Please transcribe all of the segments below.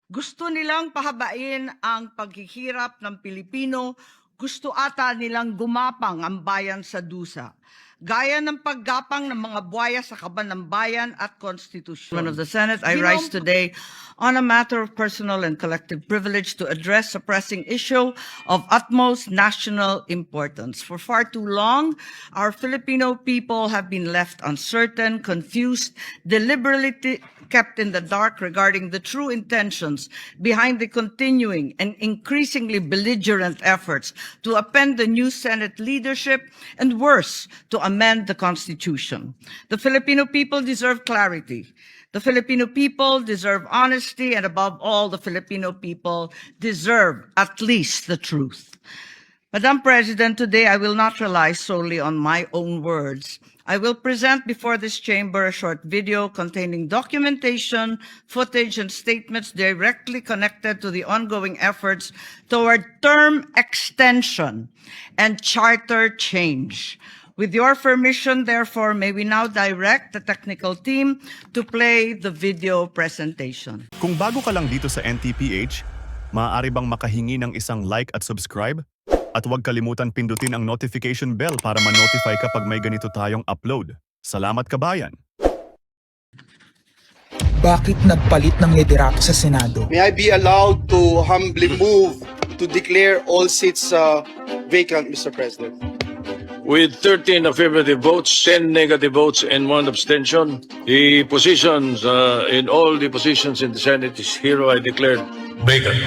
Gusto nilang pahabain ang paghihirap ng Pilipino, gusto ata nilang gumapang ang bayan sa dusa. Gaya ng paggapang ng mga buhaya sa kaban ng bayan at konstitusyon. Of the Senate, I rise today on a matter of personal and collective privilege to address a pressing issue of utmost national importance. For far too long, our Filipino people have been left uncertain, confused, deliberately kept in the dark regarding the true intentions behind the continuing and increasingly belligerent efforts to append the new Senate leadership and, worse, to amend the Constitution. The Filipino people deserve clarity. The Filipino people deserve honesty, and above all, the Filipino people deserve at least the truth. Madam President, today I will not rely solely on my own words. I will present before this chamber a short video containing documentation, footage, and statements directly connected to the ongoing efforts toward term extension and charter change. With your permission, therefore, may we now direct the technical team to play the video presentation. Kung bago ka lang dito sa NTPH, maaari bang makahingi ng isang like at subscribe? At huwag kalimutan pindutin ang notification bell para ma-notify kapag may ganito tayong upload. Salamat kabayan! Bakit nagpalit ng liderato sa Senado? May I be allowed to humbly move to declare all seats vacant, Mr. President? With 13 affirmative votes, 10 negative votes, and 1 abstention, the positions in all the positions in the Senate is hereby declared vacant.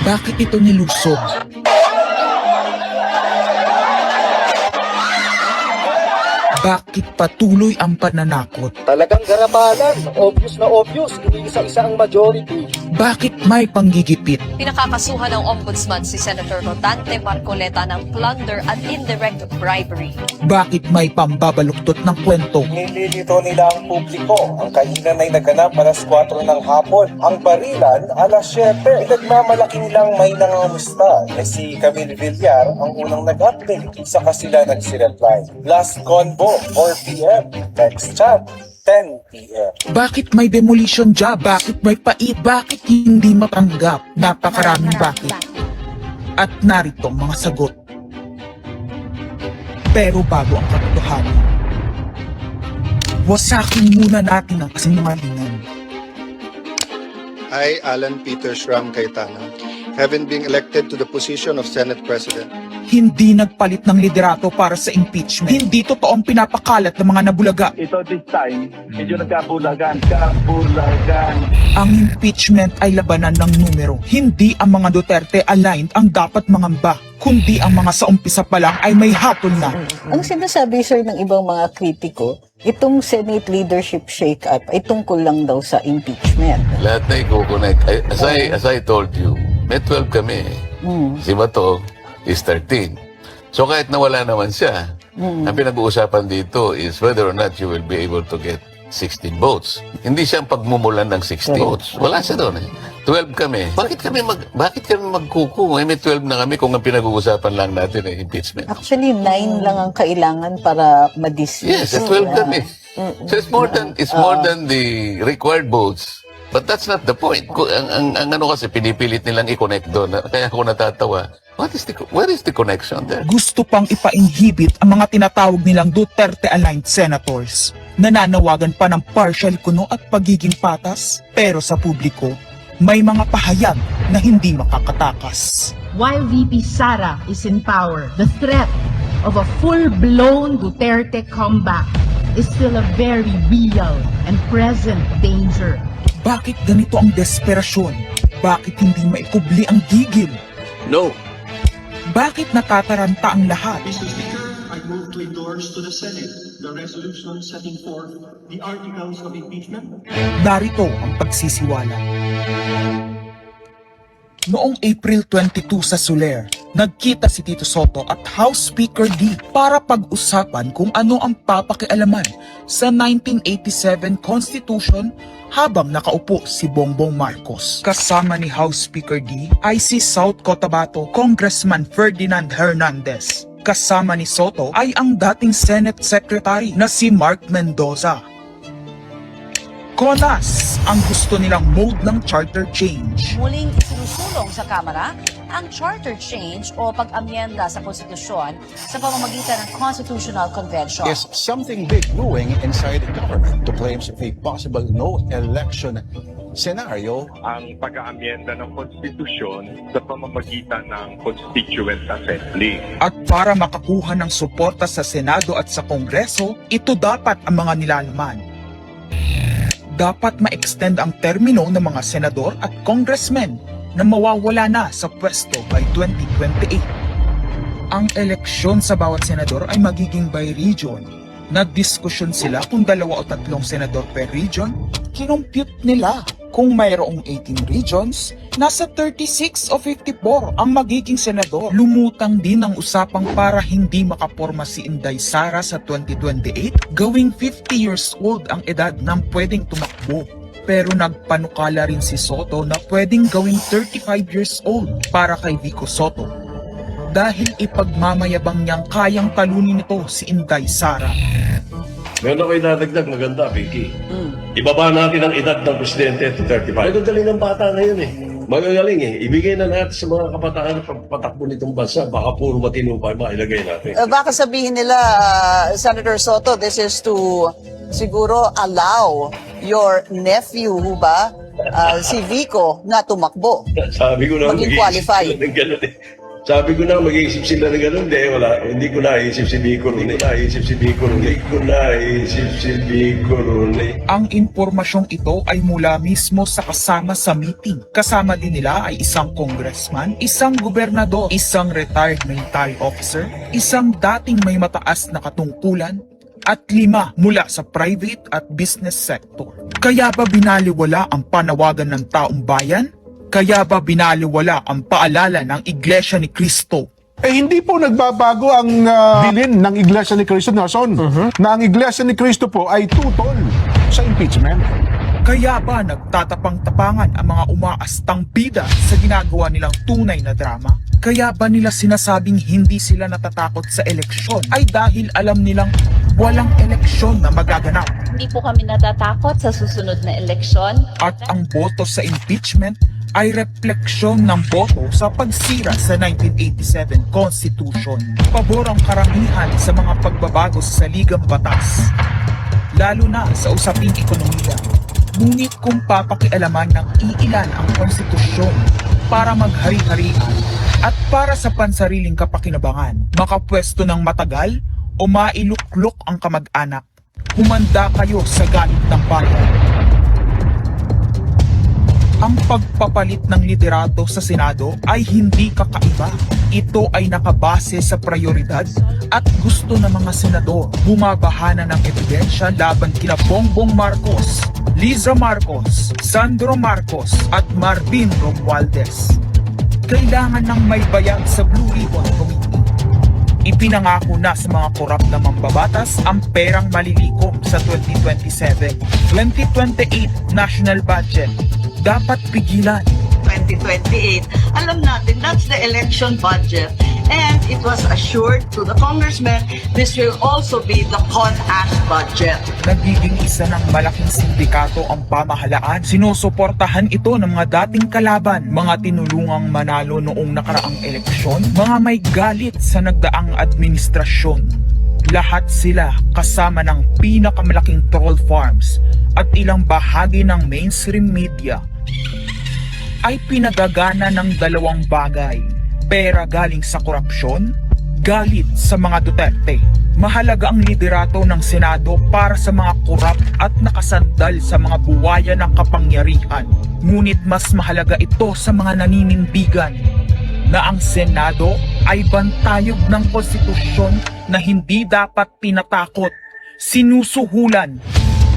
Bakit ito nilusob? Bakit patuloy ang pananakot? Talagang garabalan, obvious na obvious, hindi isa-isa ang majority. Bakit may panggigipit? Pinakakasuhan ng Ombudsman si Senator Rodante Marcoleta ng plunder at indirect bribery. Bakit may pambabaluktot ng kwento? Nililito nila ang publiko. Ang kainan ay naganap alas 4 ng hapon. Ang barilan alas 7. Nagmamalaking lang may nangamusta na si Camille Villar ang unang nag-update. Saka sila nag-reply. Last convo, 4 p.m. Next chat, 10 p.m. Bakit may demolition job? Bakit may pait? Bakit hindi matanggap? Napakaraming bakit. At narito ang mga sagot. Pero bago ang katotohanan, wasakin muna natin ang kasinungalingan. I, Alan Peter Shram Cayetana, having been elected to the position of Senate President, Hindi nagpalit ng liderato para sa impeachment. Hindi totoo ang pinapakalat ng mga nabulaga. Ito this time, medyo nagkabulagan. Ang impeachment ay labanan ng numero. Hindi ang mga Duterte aligned ang dapat mangamba, kundi ang mga sa umpisa pa lang ay may hatol na. Ang sinasabi, sir, ng ibang mga kritiko, itong Senate leadership shake-up ay tungkol lang daw sa impeachment. Lahat na i-connect. As I told you, may 12 kami. Si Bato is 13. So kahit nawala naman siya, ang pinag-uusapan dito is whether or not you will be able to get 16 votes. Hindi siya ang pagmumulan ng 16 votes. Wala siya doon eh. 12 kami. Bakit kami magkuku? May 12 na kami kung ang pinag-uusapan lang natin ay impeachment. Actually, 9 lang ang kailangan para ma-dismiss. Yes, 12 kami. So it's more than the required votes. But that's not the point. Ang ano kasi, pinipilit nilang i-connect doon. Kaya ako natatawa. Where is the connection there? Gusto pang ipa-inhibit ang mga tinatawag nilang Duterte-aligned senators. Nananawagan pa ng partial kuno at pagiging patas. Pero sa publiko, may mga pahayag na hindi makakatakas. While VP Sara is in power, the threat of a full-blown Duterte comeback is still a very real and present danger. Bakit ganito ang desperasyon? Bakit hindi maikubli ang gigil? No. Bakit natataranta ang lahat? Mr. Speaker, I move to endorse to the Senate the resolution setting forth the articles of impeachment. Narito ang pagsisiwala. Noong April 22 sa Soler, nagkita si Tito Soto at House Speaker D para pag-usapan kung ano ang papakialaman sa 1987 Constitution habang nakaupo si Bongbong Marcos. Kasama ni House Speaker D ay si South Cotabato Congressman Ferdinand Hernandez. Kasama ni Soto ay ang dating Senate Secretary na si Mark Mendoza. CONAS ang gusto nilang mode ng charter change. Muling isinusulong sa Kamara ang charter change o pag-amyenda sa konstitusyon sa pamamagitan ng Constitutional Convention. Is something big brewing inside the government to claims of a possible no election scenario? Ang pag-aamyenda ng konstitusyon sa pamamagitan ng Constituent Assembly. At para makakuha ng suporta sa Senado at sa Kongreso, ito dapat ang mga nilalaman. Dapat ma-extend ang termino ng mga senador at congressmen na mawawala na sa pwesto by 2028. Ang eleksyon sa bawat senador ay magiging by region. Nagdiskusyon sila kung 2 o 3 senador per region. Kinompute nila kung mayroong 18 regions, nasa 36 o 54 ang magiging senador. Lumutang din ang usapang para hindi makaporma si Inday Sara sa 2028, gawing 50 years old ang edad ng pwedeng tumakbo. Pero nagpanukala rin si Soto na pwedeng gawing 35 years old para kay Vico Soto. Dahil ipagmamayabang niyang kayang talunin nito si Inday Sara. Meron ako idadagdag maganda, Vicky. Ibaba natin ang edad ng presidente to 35. Magagaling ng bata ngayon eh. Magagaling eh. Ibigay na natin sa mga kabataan na pagpatakbo nitong bansa. Baka puro matinupay, mailagay natin. Baka sabihin nila, Senator Soto, this is to siguro allow your nephew, ba, si Vico, na tumakbo. Sabi ko na maging qualify. Sabi ko na mag-iisip sila ng gano'n. Hindi ko naisip si Vico ron. Ang impormasyong ito ay mula mismo sa kasama sa meeting. Kasama din nila ay isang congressman, isang gobernador, isang retired military officer, isang dating may mataas na katungkulan, at 5 mula sa private at business sector. Kaya ba binaliwala ang panawagan ng taong bayan? Kaya ba binaliwala ang paalala ng Iglesia ni Cristo? Hindi po nagbabago ang bilin ng Iglesia ni Cristo, Nelson, na ang Iglesia ni Cristo po ay tutol sa impeachment. Kaya ba nagtatapang-tapangan ang mga umaastang bida sa ginagawa nilang tunay na drama? Kaya ba nila sinasabing hindi sila natatakot sa eleksyon ay dahil alam nilang walang eleksyon na magaganap? Hindi po kami natatakot sa susunod na eleksyon. At ang boto sa impeachment ay refleksyon ng boto sa pagsira sa 1987 Constitution. Pabor ang karamihan sa mga pagbabago sa saligang batas, lalo na sa usaping ekonomiya. Ngunit kung papakialaman ng iilan ang konstitusyon para maghari-harian at para sa pansariling kapakinabangan, makapwesto ng matagal o mailuklok ang kamag-anak, humanda kayo sa galit ng bayan. Ang pagpapalit ng liderato sa Senado ay hindi kakaiba. Ito ay nakabase sa prioridad at gusto ng mga senador. Bumabahana ng ebidensya laban kina Bongbong Marcos, Liza Marcos, Sandro Marcos at Marvin Romualdez. Kailangan ng may bayag sa Blue Ribbon Committee. Ipinangako na sa mga korap na mambabatas ang perang malilikom sa 2027. 2028 national budget. Dapat pigilan. 2028, alam natin that's the election budget. And it was assured to the congressman, this will also be the CONAS budget. Nagiging isa ng malaking sindikato ang pamahalaan. Sinusuportahan ito ng mga dating kalaban, mga tinulungang manalo noong nakaraang eleksyon, mga may galit sa nagdaang administrasyon. Lahat sila kasama ng pinakamalaking troll farms at ilang bahagi ng mainstream media ay pinagagana ng 2 bagay. Pera galing sa korupsyon, galit sa mga Duterte. Mahalaga ang liderato ng Senado para sa mga korap at nakasandal sa mga buwaya ng kapangyarihan. Ngunit mas mahalaga ito sa mga naninindigan na ang Senado ay bantayog ng konstitusyon na hindi dapat pinatakot, sinusuhulan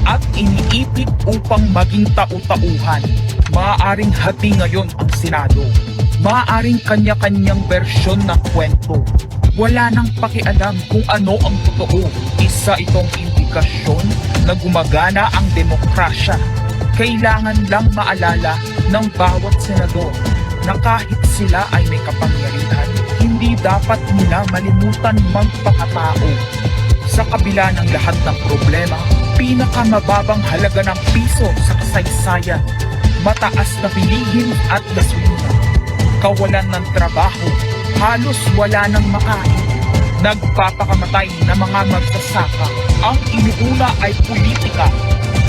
at iniipit upang maging tau-tauhan. Maaaring hati ngayon ang Senado. Maaaring kanya-kanyang bersyon ng kwento. Wala nang pakialam kung ano ang totoo. Isa itong indikasyon na gumagana ang demokrasya. Kailangan lang maalala ng bawat senador na kahit sila ay may kapangyarihan, hindi dapat nila malimutan magpakatao. Sa kabila ng lahat ng problema, pinakamababang halaga ng piso sa kasaysayan, mataas na bilihin at gasolina, kawalan ng trabaho, halos wala nang makain, nagpapakamatay na mga magsasaka. Ang inuuna ay politika,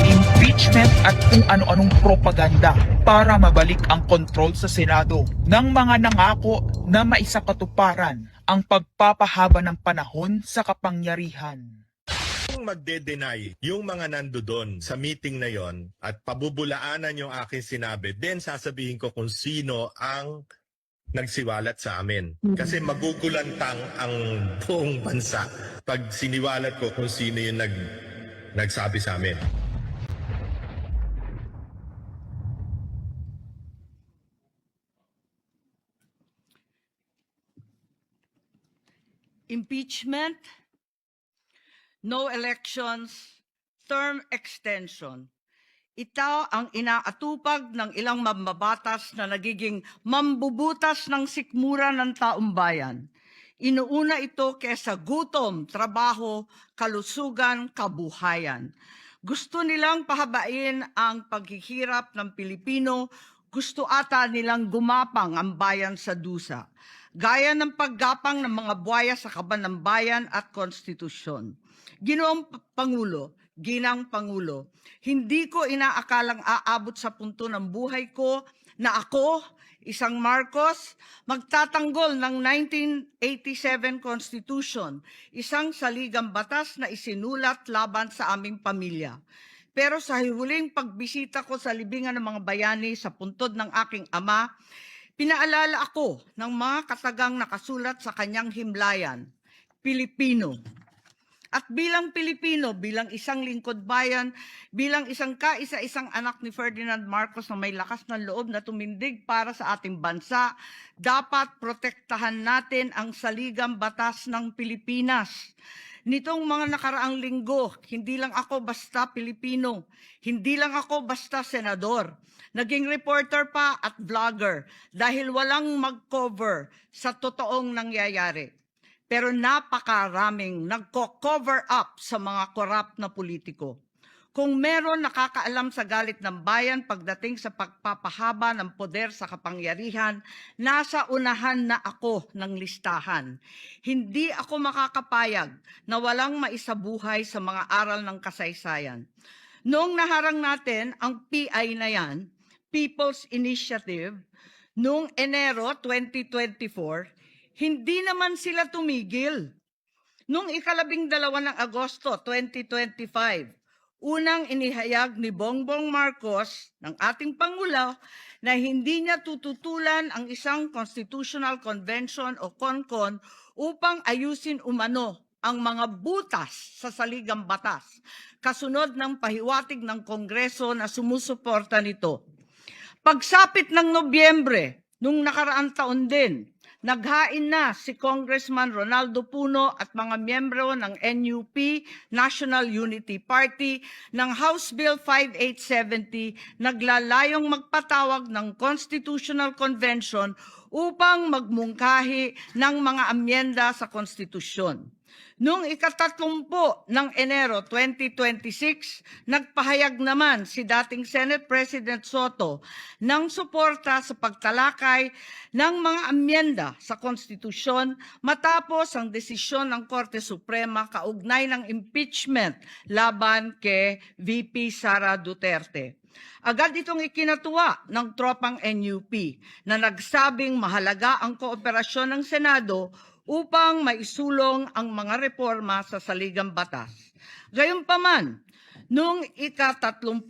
impeachment at kung ano-anong propaganda para mabalik ang kontrol sa Senado ng mga nangako na maisakatuparan ang pagpapahaba ng panahon sa kapangyarihan. Kung magde-deny yung mga nandoon sa meeting na yon at pabubulaanan yung aking sinabi, then sasabihin ko kung sino ang nagsiwalat sa amin. Kasi magugulantang ang buong bansa pag siniwalat ko kung sino yung nagsabi sa amin. Impeachment, no elections, term extension. Ito ang inaatupag ng ilang mambabatas na nagiging mambubutas ng sikmura ng taumbayan. Inuuna ito kesa gutom, trabaho, kalusugan, kabuhayan. Gusto nilang pahabain ang paghihirap ng Pilipino, gusto ata nilang gumapang ang bayan sa dusa, gaya ng paggapang ng mga buwaya sa kaban ng bayan at konstitusyon. Ginoong Pangulo, Ginang Pangulo, hindi ko inaakalang aabot sa punto ng buhay ko na ako, isang Marcos, magtatanggol ng 1987 Constitution, isang saligang batas na isinulat laban sa aming pamilya. Pero sa huling pagbisita ko sa libingan ng mga bayani sa puntod ng aking ama, pinaalala ako ng mga katagang nakasulat sa kanyang himlayan, Pilipino. At bilang Pilipino, bilang isang lingkod bayan, bilang isang kaisa-isang anak ni Ferdinand Marcos na may lakas ng loob na tumindig para sa ating bansa, dapat protektahan natin ang saligang batas ng Pilipinas. Nitong mga nakaraang linggo, hindi lang ako basta Pilipino, hindi lang ako basta senador. Naging reporter pa at vlogger dahil walang mag-cover sa totoong nangyayari. Pero napakaraming nagko-cover up sa mga korap na politiko. Kung meron nakakaalam sa galit ng bayan pagdating sa pagpapahaba ng poder sa kapangyarihan, nasa unahan na ako ng listahan. Hindi ako makakapayag na walang maisabuhay sa mga aral ng kasaysayan. Noong naharang natin ang PI na yan, People's Initiative, noong Enero 2024, hindi naman sila tumigil. Noong 12 ng Agosto 2025, unang inihayag ni Bongbong Marcos ng ating Pangulo na hindi niya tututulan ang isang Constitutional Convention o CONCON upang ayusin umano ang mga butas sa saligang batas, kasunod ng pahiwatig ng Kongreso na sumusuporta nito. Pagsapit ng Nobyembre, nung nakaraang taon din, naghain na si Congressman Ronaldo Puno at mga miyembro ng NUP, National Unity Party, ng House Bill 5870, naglalayong magpatawag ng Constitutional Convention upang magmungkahi ng mga amyenda sa konstitusyon. Noong 30 ng Enero 2026, nagpahayag naman si dating Senate President Soto ng suporta sa pagtalakay ng mga amyenda sa konstitusyon matapos ang desisyon ng Korte Suprema kaugnay ng impeachment laban kay VP Sara Duterte. Agad itong ikinatuwa ng tropang NUP na nagsabing mahalaga ang kooperasyon ng Senado upang maisulong ang mga reforma sa saligang batas. Gayunpaman, noong ika-31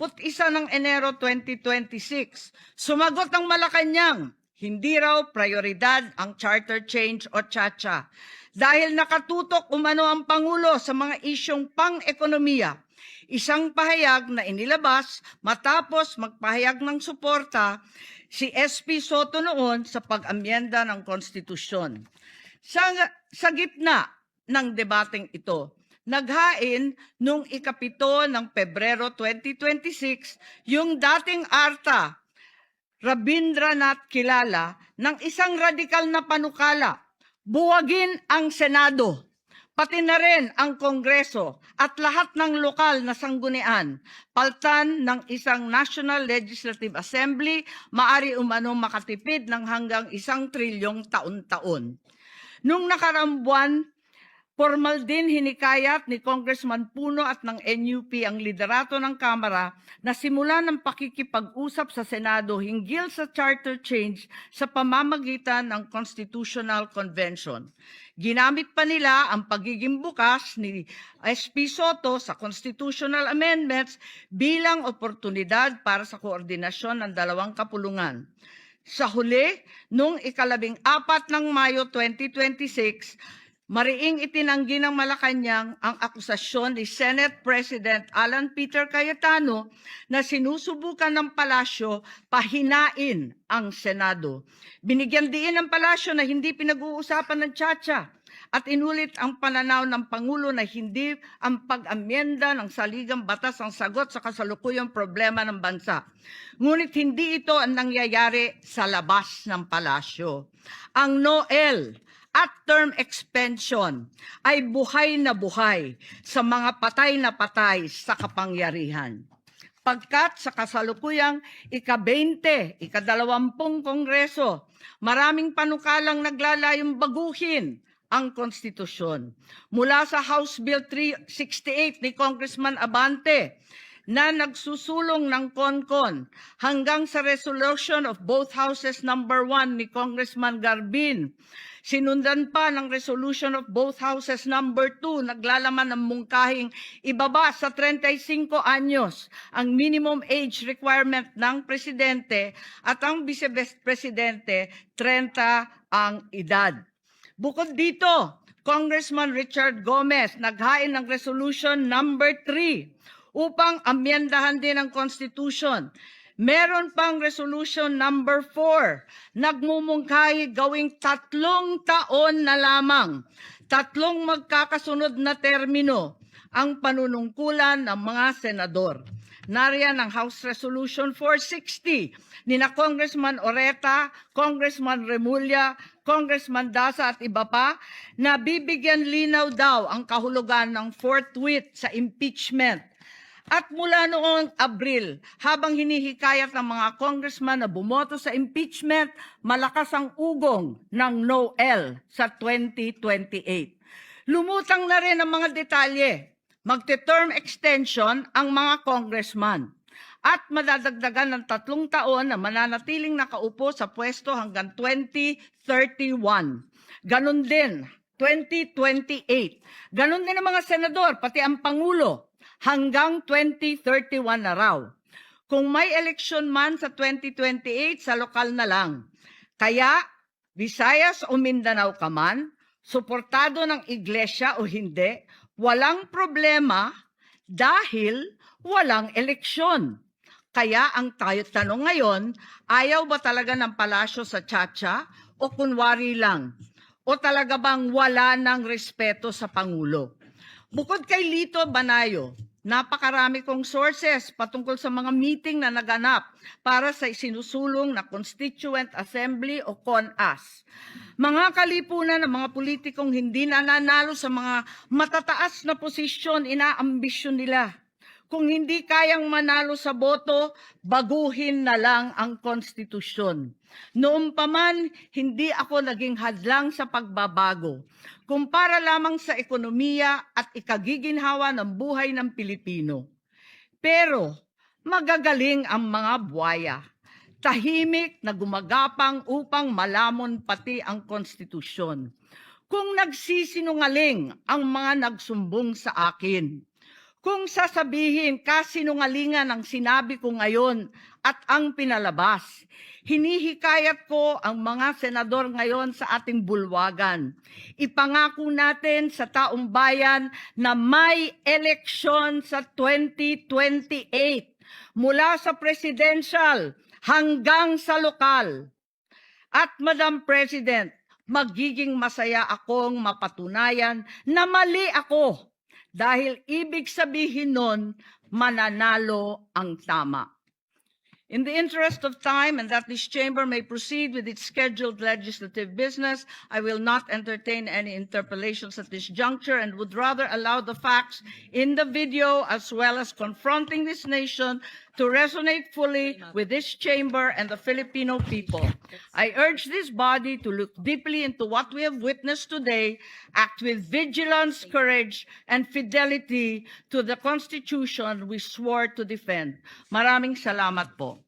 ng Enero 2026, sumagot ang Malacanang, hindi raw prioridad ang charter change o CHA dahil nakatutok umano ang Pangulo sa mga isyong pang-ekonomiya. Isang pahayag na inilabas matapos magpahayag ng suporta si SP Soto noon sa pag-amyenda ng konstitusyon. Sa gitna ng debateng ito, naghain noong ika-7 ng Pebrero 2026 yung dating ARTA, Rabindranath Kilala, ng isang radikal na panukala, buwagin ang Senado. pati na rin ang Kongreso at lahat ng lokal na sanggunian, paltan ng isang National Legislative Assembly, maari umano makatipid ng hanggang 1 trilyong taon-taon. Nung nakaraang buwan, formal din hinikayat ni Congressman Puno at ng NUP ang liderato ng Kamara na simulan ng pakikipag-usap sa Senado hinggil sa charter change sa pamamagitan ng Constitutional Convention. Ginamit pa nila ang pagiging bukas ni SP Soto sa constitutional amendments bilang oportunidad para sa koordinasyon ng dalawang kapulungan. Sa huli, noong 14 ng Mayo 2026, mariing itinanggi ng Malacanang ang akusasyon ni Senate President Alan Peter Cayetano na sinusubukan ng palasyo pahinain ang Senado. Binigyan diin ng palasyo na hindi pinag-uusapan ng Chacha at inulit ang pananaw ng Pangulo na hindi ang pag-amyenda ng saligang batas ang sagot sa kasalukuyang problema ng bansa. Ngunit hindi ito ang nangyayari sa labas ng palasyo. Ang NOEL at term extension ay buhay na buhay sa mga patay na patay sa kapangyarihan. Pagkat sa kasalukuyang ika-20, ika-20 Kongreso, maraming panukalang naglalayong baguhin ang konstitusyon. Mula sa House Bill 368 ni Congressman Abante na nagsusulong ng CONCON hanggang sa resolution of both houses number 1 ni Congressman Garbin. Sinundan pa ng resolution of both houses number 2, naglalaman ng mungkahing ibaba sa 35 anyos ang minimum age requirement ng presidente at ang vice-presidente 30 ang edad. Bukod dito, Congressman Richard Gomez naghain ng resolution number 3 upang amyendahan din ang Constitution. Meron pang resolution number 4, nagmumungkahi gawing 3 taon na lamang, 3 magkakasunod na termino ang panunungkulan ng mga senador. Nariyan ang House Resolution 460 ni na Congressman Oreta, Congressman Remulla, Congressman Dasa at iba pa na bibigyan linaw daw ang kahulugan ng forthwith sa impeachment. At mula noong Abril, habang hinihikayat ng mga congressman na bumoto sa impeachment, malakas ang ugong ng NOEL sa 2028. Lumutang na rin ang mga detalye. Magte-term extension ang mga congressman at madadagdagan ng 3 taon na mananatiling nakaupo sa pwesto hanggang 2031. Ganon din, 2028. Ganon din ang mga senador, pati ang Pangulo, hanggang 2031 na raw. Kung may eleksyon man sa 2028, sa lokal na lang. Kaya, Visayas o Mindanao ka man, suportado ng iglesia o hindi, walang problema dahil walang eleksyon. Kaya ang tanong ngayon, ayaw ba talaga ng palasyo sa Chacha o kunwari lang? O talaga bang wala ng respeto sa Pangulo? Bukod kay Lito Banayo, napakarami kong sources patungkol sa mga meeting na naganap para sa isinusulong na Constituent Assembly o CONAS. Mga kalipunan ng mga politikong hindi nananalo sa mga matataas na posisyon, inaambisyon nila. Kung hindi kayang manalo sa boto, baguhin na lang ang konstitusyon. Noon pa man, hindi ako naging hadlang sa pagbabago. Kumpara lamang sa ekonomiya at ikagiginhawa ng buhay ng Pilipino. Pero magagaling ang mga buwaya. Tahimik na gumagapang upang malamon pati ang konstitusyon. Kung nagsisinungaling ang mga nagsumbong sa akin, kung sasabihin kasinungalingan ang sinabi ko ngayon at ang pinalabas, hinihikayat ko ang mga senador ngayon sa ating bulwagan. Ipangako natin sa taong bayan na may eleksyon sa 2028 mula sa presidential hanggang sa lokal. At Madam President, magiging masaya akong mapatunayan na mali ako. Dahil ibig sabihin nun, mananalo ang tama. In the interest of time and that this chamber may proceed with its scheduled legislative business, I will not entertain any interpellations at this juncture and would rather allow the facts in the video as well as confronting this nation to resonate fully with this chamber and the Filipino people. I urge this body to look deeply into what we have witnessed today, act with vigilance, courage, and fidelity to the Constitution we swore to defend. Maraming salamat po.